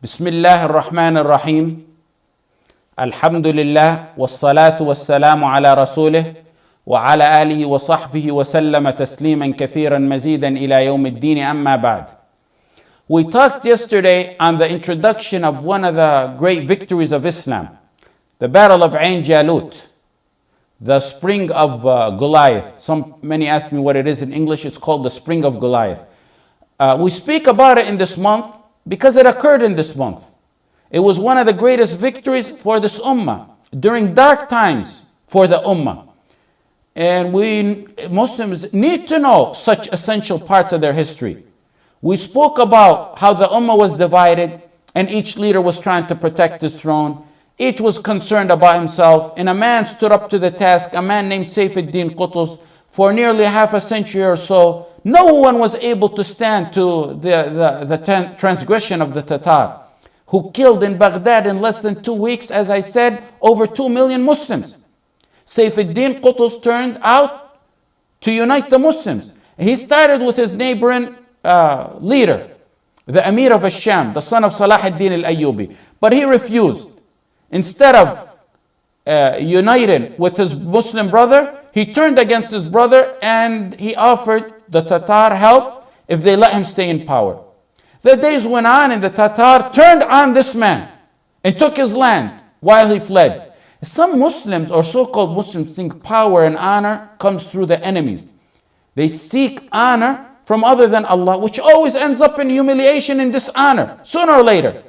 بسم الله الرحمن الرحيم الحمد لله والصلاة والسلام على رسوله وعلى آله وصحبه وسلم تسليما كثيرا مزيدا إلى يوم الدين أما بعد. We talked yesterday on the introduction of one of the great victories of Islam, the Battle of Ain Jalut, the Spring of Goliath. Many ask me what it is in English. It's called the Spring of Goliath. We speak about it in this month because it occurred in this month. It was one of the greatest victories for this ummah during dark times for the ummah. And we Muslims need to know such essential parts of their history. We spoke about how the ummah was divided and each leader was trying to protect his throne. Each was concerned about himself, and a man stood up to the task, a man named Saifuddin Qutuz. For nearly half a century or so, no one was able to stand to the transgression of the Tatar, who killed in Baghdad in less than 2 weeks, as I said, over 2 million Muslims. Saifuddin Qutuz turned out to unite the Muslims. He started with his neighboring leader, the Emir of Sham, the son of Salah ad-Din al-Ayyubi. But he refused. Instead of uniting with his Muslim brother, he turned against his brother and he offered the Tatar help if they let him stay in power. The days went on and the Tatar turned on this man and took his land while he fled. Some Muslims or so-called Muslims think power and honor comes through the enemies. They seek honor from other than Allah, which always ends up in humiliation and dishonor, sooner or later.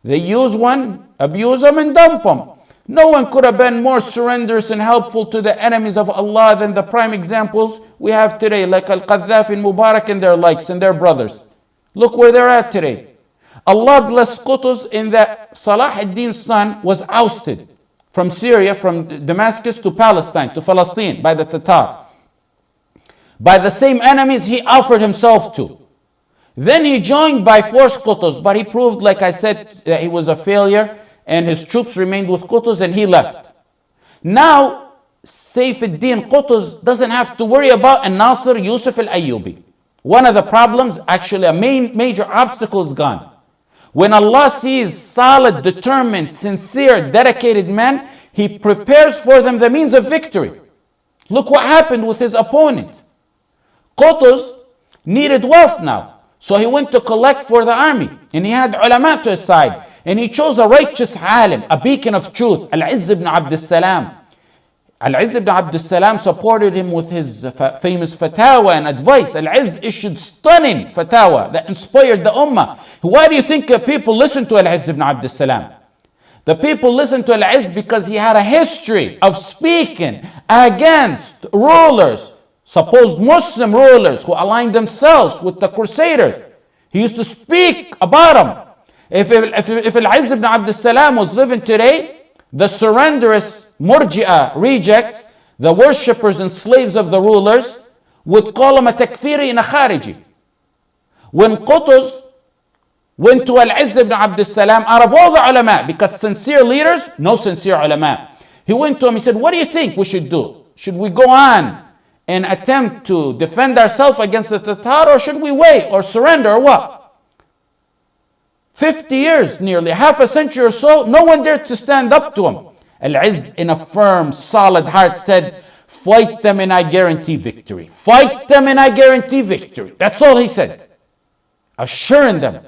They use one, abuse them, and dump them. No one could have been more surrenderous and helpful to the enemies of Allah than the prime examples we have today, like Al-Qaddafi and Mubarak and their likes and their brothers. Look where they're at today. Allah bless Qutuz in that Salah ad-Din's son was ousted from Syria, from Damascus to Palestine, to Palestine by the Tatar, by the same enemies he offered himself to. Then he joined by force Qutuz, but he proved, like I said, that he was a failure, and his troops remained with Qutuz and he left. Now, Saifuddin Qutuz doesn't have to worry about Nasr Yusuf al-Ayyubi. One of the problems, actually a major obstacle, is gone. When Allah sees solid, determined, sincere, dedicated men, He prepares for them the means of victory. Look what happened with his opponent. Qutuz needed wealth now, so he went to collect for the army, and he had ulama to his side, and he chose a righteous alim, a beacon of truth, Al-Izz ibn Abd Salam. Al-Izz ibn Abd Salam supported him with his famous fatwa and advice. Al-Izz issued stunning fatwa that inspired the ummah. Why do you think people listen to Al-Izz ibn Abd Salam? The people listened to Al-Izz because he had a history of speaking against rulers, supposed Muslim rulers who aligned themselves with the Crusaders. He used to speak about them. If Al-Izz ibn Abd Salam was living today, the surrenderous Murji'ah rejects, the worshippers and slaves of the rulers, would call him a takfiri and a khariji. When Qutuz went to Al-Izz ibn Abd Salam, out of all the ulama, because sincere leaders, no sincere ulama, he went to him, he said, what do you think we should do? Should we go on and attempt to defend ourselves against the Tatar, or should we wait or surrender, or what? 50 years, nearly half a century or so, no one dared to stand up to him. Al-Izz, in a firm, solid heart, said, fight them and I guarantee victory. Fight them and I guarantee victory. That's all he said. Assuring them,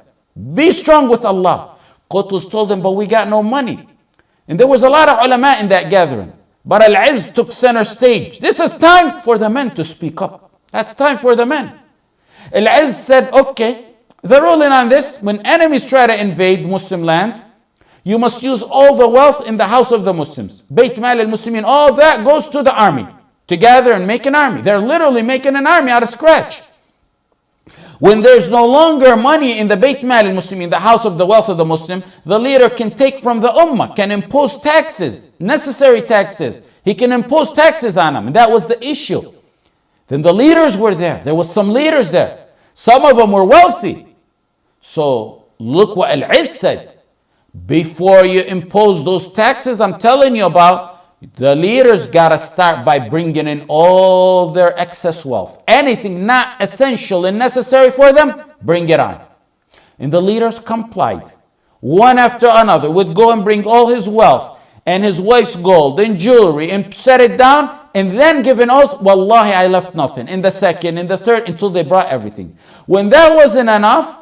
be strong with Allah. Qutuz told them, but we got no money. And there was a lot of ulama in that gathering. But Al-Izz took center stage. This is time for the men to speak up. That's time for the men. Al-Izz said, okay, the ruling on this, when enemies try to invade Muslim lands, you must use all the wealth in the house of the Muslims. Bayt Mal al-Muslimin, all that goes to the army to gather and make an army. They're literally making an army out of scratch. When there's no longer money in the Bayt Mal al-Muslimin, the house of the wealth of the Muslim, the leader can take from the ummah, can impose taxes, necessary taxes. He can impose taxes on them, and that was the issue. Then the leaders were there. There was some leaders there. Some of them were wealthy. So look what Al-Izz said. Before you impose those taxes I'm telling you about, the leaders got to start by bringing in all their excess wealth. Anything not essential and necessary for them, bring it on. And the leaders complied. one after another, would go and bring all his wealth and his wife's gold and jewelry and set it down, and then give an oath, Wallahi, I left nothing. In the second, in the third, until they brought everything. When that wasn't enough,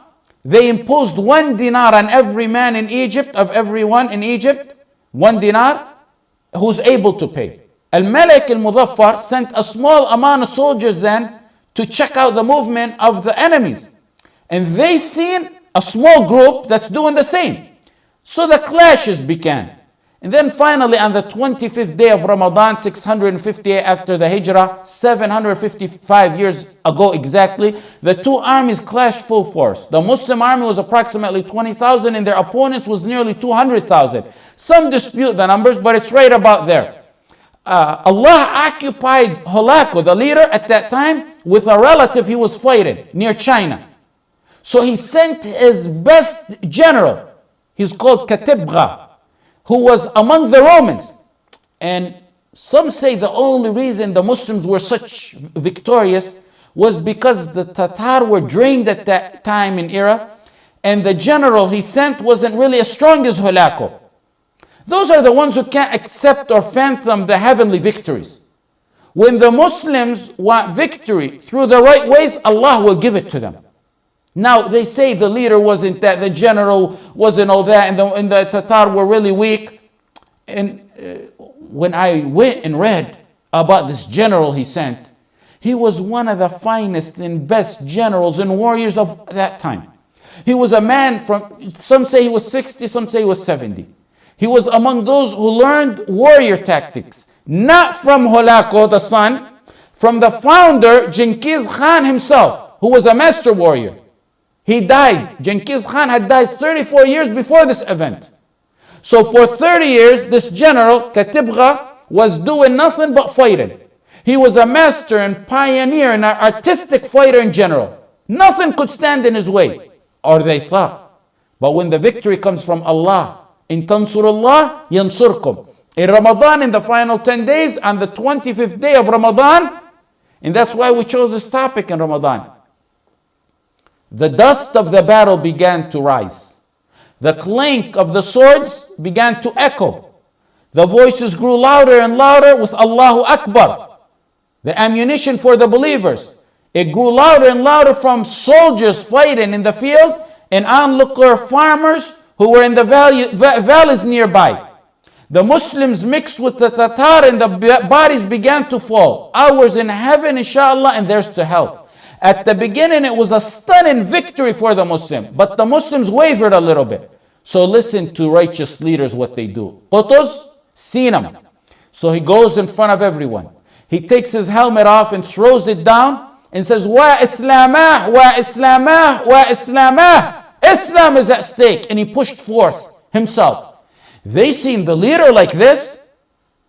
they imposed 1 dinar on every man in Egypt, of everyone in Egypt, 1 dinar, who's able to pay. Al-Malik al-Muzaffar sent a small amount of soldiers then to check out the movement of the enemies. And they seen a small group that's doing the same. So the clashes began. And then finally on the 25th day of Ramadan, 658 after the Hijrah, 755 years ago exactly, the two armies clashed full force. The Muslim army was approximately 20,000 and their opponents was nearly 200,000. Some dispute the numbers, but it's right about there. Allah occupied Holako, the leader at that time, with a relative he was fighting near China. So he sent his best general, he's called Katibgha, who was among the Romans. And some say the only reason the Muslims were such victorious was because the Tatar were drained at that time in era, and the general he sent wasn't really as strong as Holako. Those are the ones who can't accept or fathom the heavenly victories. When the Muslims want victory through the right ways, Allah will give it to them. Now they say the leader wasn't that, the general wasn't all that, and the Tatar were really weak. And when I went and read about this general he sent, he was one of the finest and best generals and warriors of that time. He was a man from, some say he was 60, some say he was 70. He was among those who learned warrior tactics, not from Holako, the son, from the founder, Genghis Khan himself, who was a master warrior. He died. Genghis Khan had died 34 years before this event. So for 30 years, this general, Katibgha, was doing nothing but fighting. He was a master and pioneer and an artistic fighter in general. Nothing could stand in his way, or they thought. But when the victory comes from Allah, in tansurullah yansurkum. In Ramadan, in the final 10 days, on the 25th day of Ramadan, and that's why we chose this topic in Ramadan. The dust of the battle began to rise. The clink of the swords began to echo. The voices grew louder and louder with Allahu Akbar, the ammunition for the believers. It grew louder and louder from soldiers fighting in the field and onlooker farmers who were in the valleys nearby. The Muslims mixed with the Tatar and the bodies began to fall. Ours in heaven, inshallah, and theirs to hell. At the beginning, it was a stunning victory for the Muslim, but the Muslims wavered a little bit. So listen to righteous leaders what they do. Qutuz, Sinam. So he goes in front of everyone. He takes his helmet off and throws it down and says, Wa Islamah, wa Islamah, wa Islamah. Islam is at stake. And he pushed forth himself. They seen the leader like this,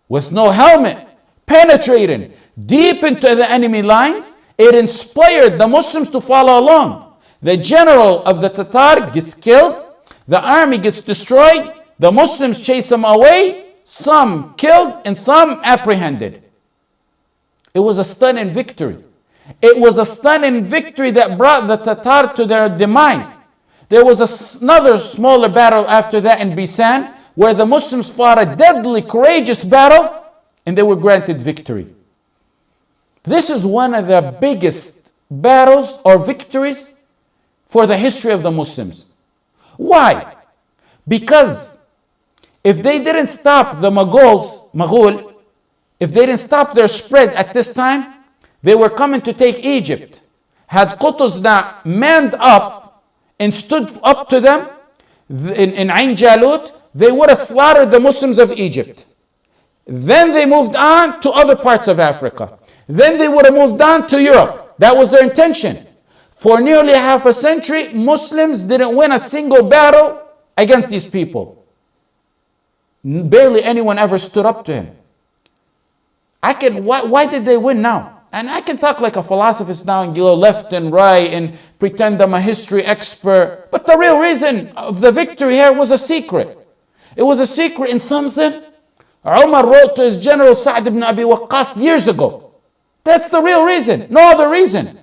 with no helmet, penetrating deep into the enemy lines. It inspired the Muslims to follow along. The general of the Tatar gets killed. The army gets destroyed. The Muslims chase him away. Some killed and some apprehended. It was a stunning victory. It was a stunning victory that brought the Tatar to their demise. There was another smaller battle after that in Bisan, where the Muslims fought a deadly, courageous battle, and they were granted victory. This is one of the biggest battles or victories for the history of the Muslims. Why? Because if they didn't stop the Mughal, if they didn't stop their spread at this time, they were coming to take Egypt. Had Qutuz not manned up and stood up to them in Ain Jalut, they would have slaughtered the Muslims of Egypt. Then they moved on to other parts of Africa. Then they would have moved on to Europe. That was their intention. For nearly half a century, Muslims didn't win a single battle against these people. Barely anyone ever stood up to him. Why did they win now? And I can talk like a philosophist now and go left and right and pretend I'm a history expert. But the real reason of the victory here was a secret. It was a secret in something Umar wrote to his general Sa'd ibn Abi Waqqas years ago. That's the real reason, no other reason.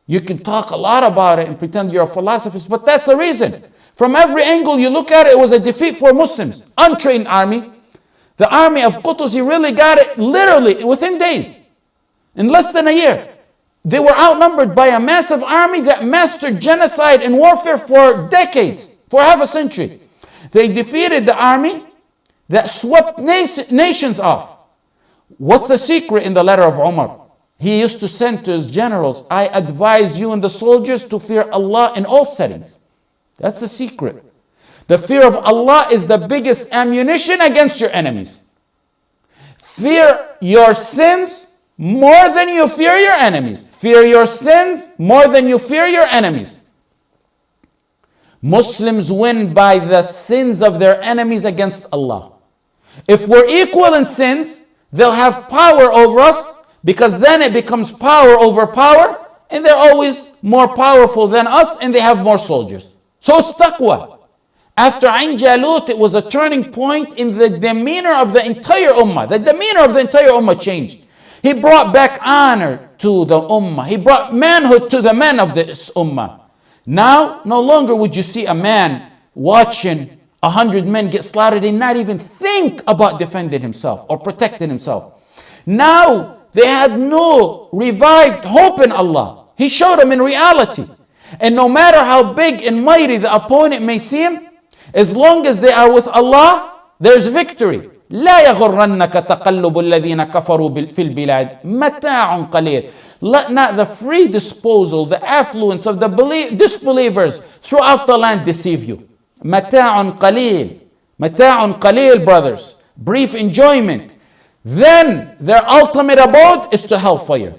You can talk a lot about it and pretend you're a philosophist, but that's the reason. From every angle you look at it, it was a defeat for Muslims. Untrained army. The army of Qutuz, he really got it literally within days. In less than a year. They were outnumbered by a massive army that mastered genocide and warfare for decades, for half a century. They defeated the army that swept nations off. What's the secret in the letter of Umar? He used to send to his generals, I advise you and the soldiers to fear Allah in all settings. That's the secret. The fear of Allah is the biggest ammunition against your enemies. Fear your sins more than you fear your enemies. Fear your sins more than you fear your enemies. Muslims win by the sins of their enemies against Allah. If we're equal in sins, they'll have power over us, because then it becomes power over power, and they're always more powerful than us, and they have more soldiers. So it's taqwa. After Ain Jalut, it was a turning point in the demeanor of the entire ummah. The demeanor of the entire ummah changed. He brought back honor to the ummah. He brought manhood to the men of this ummah. Now, no longer would you see a man watching 100 men get slaughtered and not even think about defending himself or protecting himself. Now, they had no revived hope in Allah. He showed them in reality. And no matter how big and mighty the opponent may seem, as long as they are with Allah, there's victory. لا يغرنك تقلب الذين كفروا في البلاد متاع قليل. Let not the free disposal, the affluence of the disbelievers throughout the land deceive you. متاع قليل. متاع قليل, brothers. Brief enjoyment. Then their ultimate abode is to hellfire.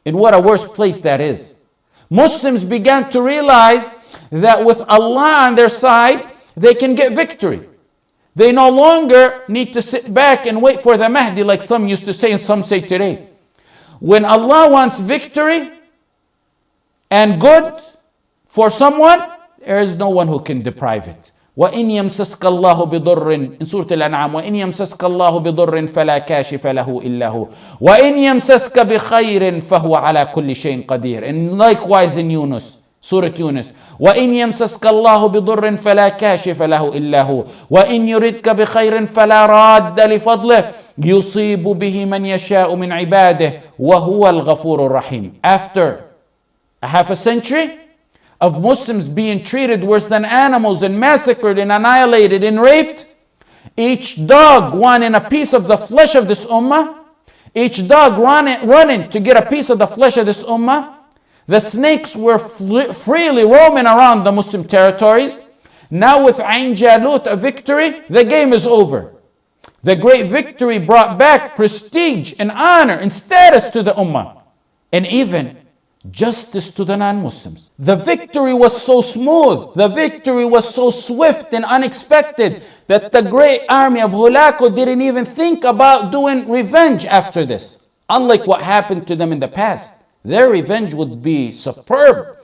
And what a worse place that is. Muslims began to realize that with Allah on their side, they can get victory. They no longer need to sit back and wait for the Mahdi like some used to say and some say today. When Allah wants victory and good for someone, there is no one who can deprive it. وَإِنْ يَمْسَسْكَ اللَّهُ بِضُرٍّ in Surah Al-An'am, وَإِنْ يَمْسَسْكَ اللَّهُ بِضُرٍّ فَلَا كَاشِفَ لَهُ إِلَّا هُ وَإِنْ يَمْسَسْكَ بِخَيْرٍ فَهُوَ عَلَى كُلِّ شَيْءٍ قَدِيرٌ. And likewise in Yunus, Surah Yunus, وَإِنْ يَمْسَسْكَ اللَّهُ بِضُرٍّ فَلَا كَاشِفَ لَهُ إِلَّا هُ وَإِنْ يُرِدْكَ بِخَيْرٍ فَلَا رَادَّ لِفَضْلِهِ يُصِيبُ بِهِ مَنْ يَشَاءُ مِنْ عِبَادِهِ وَهُوَ الْغَفُورُ الرَّحِيمُ. After a half a century of Muslims being treated worse than animals and massacred and annihilated and raped, each dog wanting a piece of the flesh of this ummah, each dog running to get a piece of the flesh of this ummah, the snakes were freely roaming around the Muslim territories. Now with Ain Jalut, a victory, the game is over. The great victory brought back prestige and honor and status to the ummah, and even justice to the non-Muslims. The victory was so smooth, the victory was so swift and unexpected that the great army of Hulaku didn't even think about doing revenge after this. Unlike what happened to them in the past, their revenge would be superb.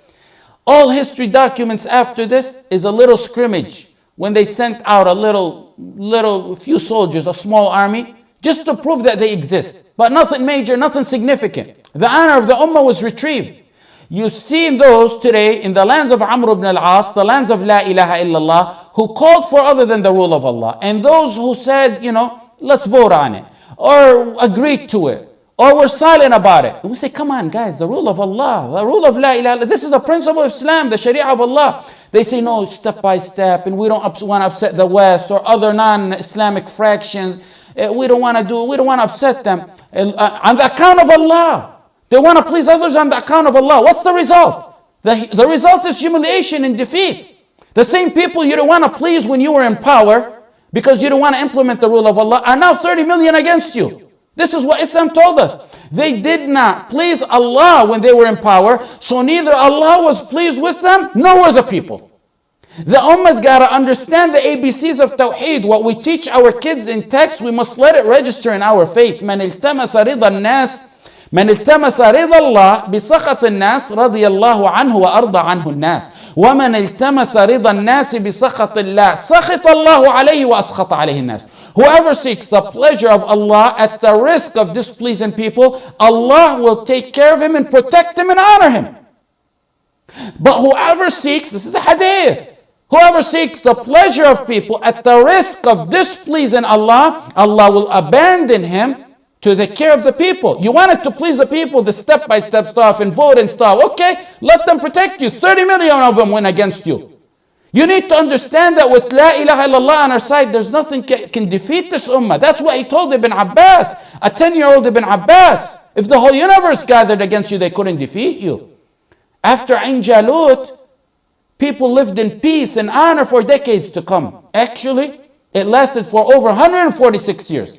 All history documents after this is a little scrimmage when they sent out a few soldiers, a small army, just to prove that they exist. But nothing major, nothing significant. The honor of the ummah was retrieved. You see those today in the lands of Amr ibn al-As, the lands of La ilaha illallah, who called for other than the rule of Allah. And those who said, let's vote on it, or agreed to it, or were silent about it. And we say, come on guys, the rule of Allah, the rule of La ilaha illallah, this is a principle of Islam, the Sharia of Allah. They say, no, step by step, and we don't want to upset the West or other non-Islamic fractions. We don't want to upset them. On the account of Allah. They want to please others on the account of Allah. What's the result? The result is humiliation and defeat. The same people you don't want to please when you were in power, because you don't want to implement the rule of Allah, are now 30 million against you. This is what Islam told us. They did not please Allah when they were in power, so neither Allah was pleased with them, nor were the people. The ummah's got to understand the ABCs of Tawheed. What we teach our kids in text, we must let it register in our faith. من التمس رضا الناس من التمس رضا الله بسخط الناس رضي الله عنه وأرضى عنه الناس ومن التمس رضا الناس بسخط الله سخط الله عليه وأسخط عليه الناس. Whoever seeks the pleasure of Allah at the risk of displeasing people, Allah will take care of him and protect him and honor him. But whoever seeks, this is a hadith, whoever seeks the pleasure of people at the risk of displeasing Allah, Allah will abandon him to the care of the people. You wanted to please the people, the step-by-step stuff and vote and stuff. Okay, let them protect you. 30 million of them went against you. You need to understand that with La ilaha illallah on our side, there's nothing can defeat this ummah. That's what he told Ibn Abbas, a 10-year-old Ibn Abbas. If the whole universe gathered against you, they couldn't defeat you. After Ain Jalut, people lived in peace and honor for decades to come. Actually, it lasted for over 146 years.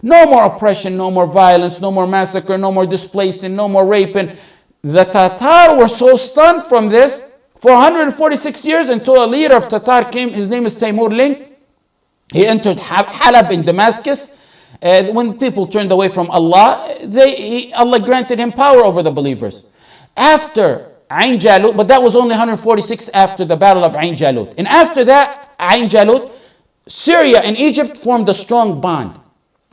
No more oppression, no more violence, no more massacre, no more displacing, no more raping. The Tatar were so stunned from this for 146 years until a leader of Tatar came. His name is Timur Lenk. He entered Halab in Damascus. When people turned away from Allah, Allah granted him power over the believers. After Ain Jalut, but that was only 146 after the battle of Ain Jalut. And after that, Ain Jalut, Syria and Egypt formed a strong bond.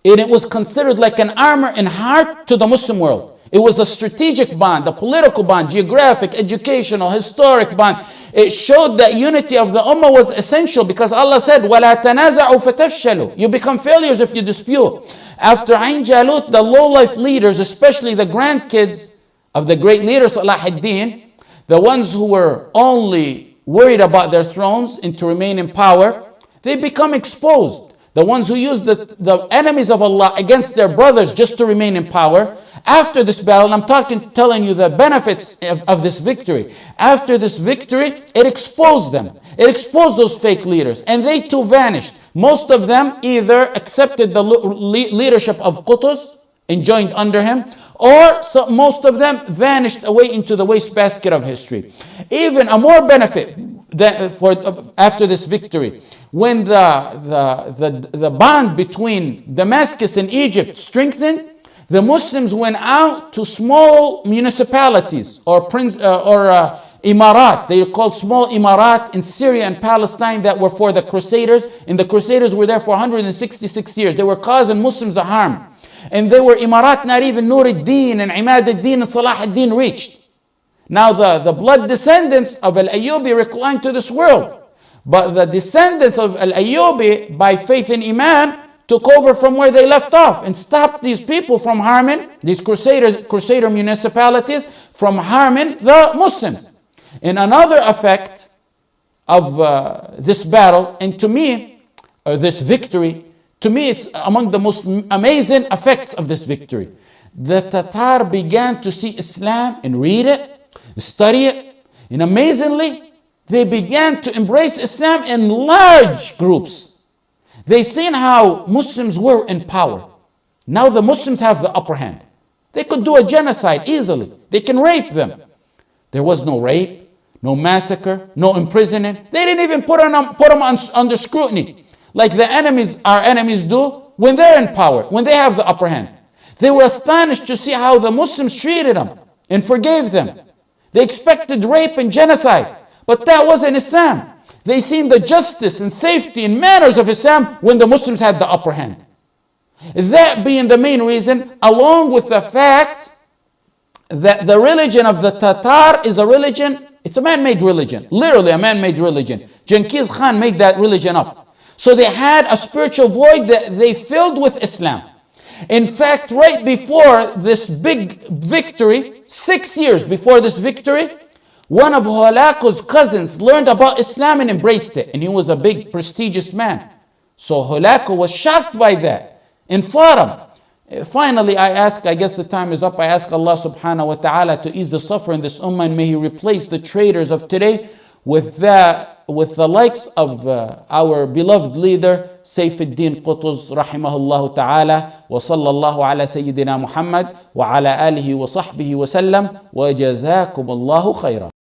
And it was considered like an armor and heart to the Muslim world. It was a strategic bond, a political bond, geographic, educational, historic bond. It showed that unity of the ummah was essential because Allah said, وَلَا تَنَازَعُوا فَتَفْشَلُوا. You become failures if you dispute. After Ain Jalut, the low-life leaders, especially the grandkids of the great leader Salah ad-Din, the ones who were only worried about their thrones and to remain in power, they become exposed. The ones who used the enemies of Allah against their brothers just to remain in power. After this battle, I'm telling you the benefits of this victory. After this victory, it exposed them. It exposed those fake leaders, and they too vanished. Most of them either accepted the leadership of Qutuz and joined under him, or most of them vanished away into the wastebasket of history. Even a more benefit after this victory, when the bond between Damascus and Egypt strengthened, the Muslims went out to small municipalities or imarat. They were called small imarat in Syria and Palestine that were for the Crusaders. And the Crusaders were there for 166 years. They were causing Muslims the harm. And they were imarat not even Nur ad-Din and Imad ad-Din and Salah ad-Din reached. Now the blood descendants of Al-Ayyubi reclined to this world. But the descendants of Al-Ayyubi, by faith in Iman, took over from where they left off and stopped these people from harming, these crusader municipalities, from harming the Muslims. And another effect of this battle, and to me, this victory, to me it's among the most amazing effects of this victory. The Tatar began to see Islam and read it, study it, and amazingly, they began to embrace Islam in large groups. They seen how Muslims were in power. Now the Muslims have the upper hand. They could do a genocide easily. They can rape them. There was no rape, no massacre, no imprisoning. They didn't even put them under scrutiny like our enemies do when they're in power, when they have the upper hand. They were astonished to see how the Muslims treated them and forgave them. They expected rape and genocide, but that wasn't Islam. They seen the justice and safety and manners of Islam when the Muslims had the upper hand. That being the main reason, along with the fact that the religion of the Tatar is a religion, it's a man-made religion, literally a man-made religion. Genghis Khan made that religion up. So they had a spiritual void that they filled with Islam. In fact, right before this big victory, 6 years before this victory, one of Hulaku's cousins learned about Islam and embraced it. And he was a big, prestigious man. So Hulaku was shocked by that and fought him. Finally, I guess the time is up, I ask Allah subhanahu wa ta'ala to ease the suffering in this ummah, and may He replace the traitors of today with the likes of our beloved leader, Sayfuddin Qutuz, rahimahullah ta'ala, wa sallallahu ala Sayyidina Muhammad, wa ala alihi wa sahbihi wa sallam, wa jazakum Allahu khayran.